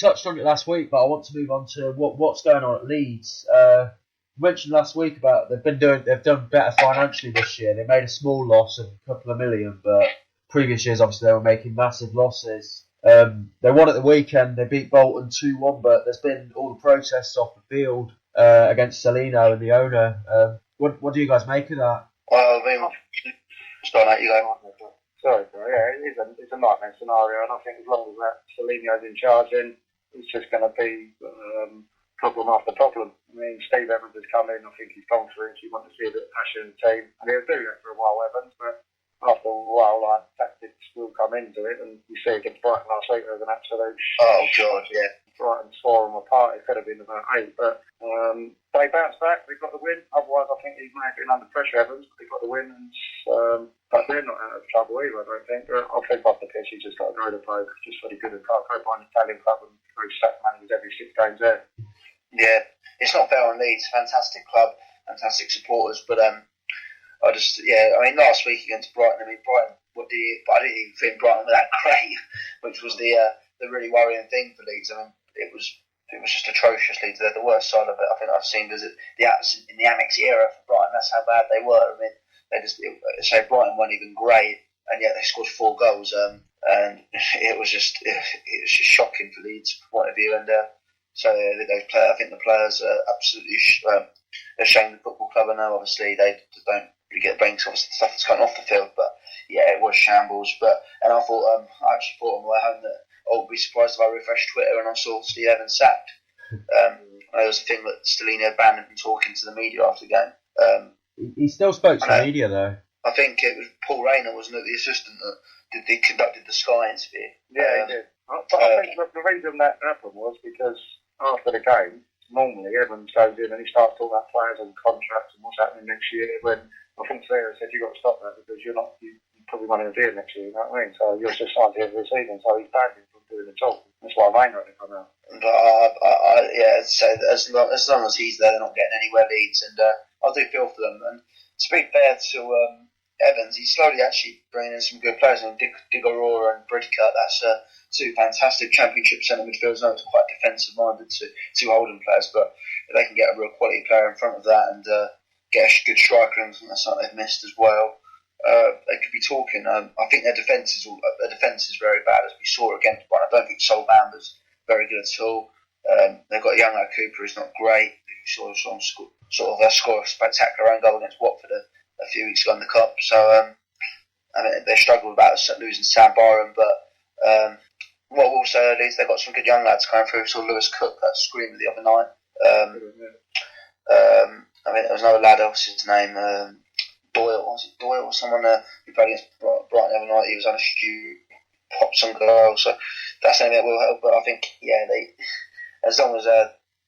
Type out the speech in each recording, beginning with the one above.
touched on it last week, but I want to move on to what's going on at Leeds. You mentioned last week about they've done better financially this year. They made a small loss of a couple of million, but previous years obviously they were making massive losses. They won at the weekend. They beat Bolton 2-1, but there's been all the protests off the field against Salino and the owner. What do you guys make of that? Well, I mean, start out, you go. Sorry, bro. Yeah, it's a nightmare scenario, and I think as long as that Salino's in charge, then it's just going to be problem after problem. I mean, Steve Evans has come in. I think he's gone through it. You want to see a bit of passion in the team, and he'll do that for a while, Evans. But after a while, like tactics will come into it, and you see against Brighton last week, there was an absolute. Oh God, yeah. Brighton tore them apart. It could have been about 8, but they bounced back. They got the win. Otherwise, I think he may have been under pressure, Evans. But they got the win, and but they're not out of trouble either. I don't think. I think off the pitch, he's just got to go to play. Just really good at go by an Italian club and go sack managers every 6 games there. Yeah, it's not fair on Leeds. Fantastic club, fantastic supporters, but I mean, last week against Brighton, Brighton, but I didn't even think Brighton were that great, which was the really worrying thing for Leeds. I mean, it was just atrocious. Leeds, they're the worst side of it I think I've seen. In the Amex era for Brighton, that's how bad they were. I mean, Brighton weren't even great, and yet they scored 4 goals, and it was just shocking for Leeds' point of view. And I think the players are absolutely ashamed of the football club. I know, obviously, they don't really get the banks of the stuff that's going off the field, but yeah, it was shambles. And I actually thought on the way home that I would be surprised if I refreshed Twitter and I saw Steve Evans sacked. There was a thing that Stellini banned him from talking to the media after the game. He still spoke to the media though. I think it was Paul Rayner, wasn't it, the assistant that conducted the Sky interview? Yeah, he did. But I think the reason that happened was because after the game, normally Evans goes in and he starts talking about players and contracts and what's happening next year. When I think Sarah said you've got to stop that because you probably won't even do it next year. You know what I mean? So you're just signed here for the season, so he's banned him from doing the talk. That's why Rayner had to come out. But so as long as he's there, they're not getting anywhere, Leeds, and I do feel for them. And to be fair to Evans, he's slowly actually bringing in some good players. I mean, Digorora and Bridcut, that's 2 fantastic Championship centre midfielders. No, it's quite defensive-minded, 2 holding players, but if they can get a real quality player in front of that and get a good striker, and that's something they've missed as well, they could be talking. I think their defence is very bad, as we saw against Brighton. I don't think Sol Bamba's very good at all. They've got a young lad Cooper who's not great. Who saw him score a spectacular own goal against Watford a few weeks ago in the Cup. So I mean, they struggled about losing Sam Byron, but what we'll say at least they've got some good young lads coming through. Saw Lewis Cook, that screamer the other night. I mean, there was another lad, what's his name? Doyle, was it Doyle or someone who played against Brighton the other night? He was on a few pops and goals, so that's something that will help. But I think, as long as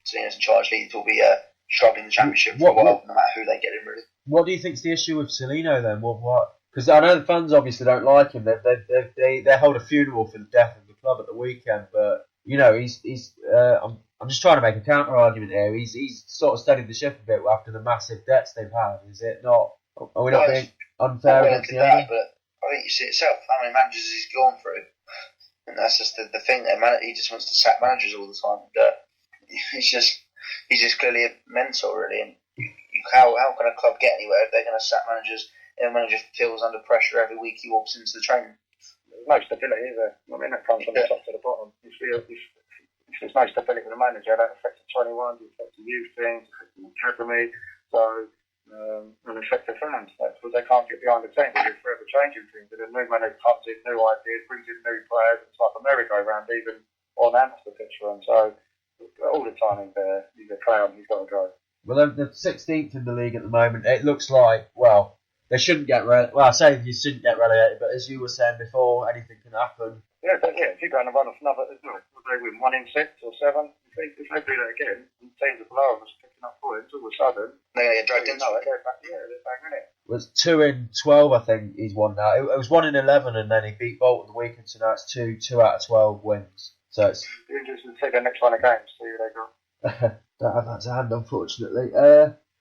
Salino's in charge, Leeds will be struggling in the Championship for a while, no matter who they get in, really. What do you think's the issue with Salino then? What? Because I know the fans obviously don't like him. They held a funeral for the death of the club at the weekend, but you know he's. I'm just trying to make a counter argument here. He's sort of steadied the ship a bit after the massive debts they've had. Is it not? Are we not being unfair against the owner? But I think you see it yourself. How many managers he's gone through, and that's just the thing. He just wants to sack managers all the time. He's just clearly a mentor, really. And how can a club get anywhere if they're going to sack managers? If a manager feels under pressure every week he walks into the training. There's no stability, is there? I mean, that comes from the top to the bottom. If there's no stability with the manager, that affects the 21s, it affects the youth things, it affects the academy, and affects the fans. That's because they can't get behind the team. They're forever changing things. And a new manager comes in, new ideas, brings in new players. It's like a merry-go-round, even on and off the pitch for them. So all the time he's a clown. He's got to go. Well, they're 16th in the league at the moment. It looks like, well, they shouldn't get relegated. Well, I say you shouldn't get relegated, but as you were saying before, anything can happen. Yeah, if you're going to run off another, would they win 1 in 6 or 7? If they do that again, and teams are below us picking up points, all of a sudden they're going to get dragged into it. They're back in it. It was 2 in 12, I think he's won now. It was 1 in 11, and then he beat Bolton the weekend, so now it's 2 out of 12 wins. So it's interesting to take the next one again, see who they got. Don't have that to hand, unfortunately.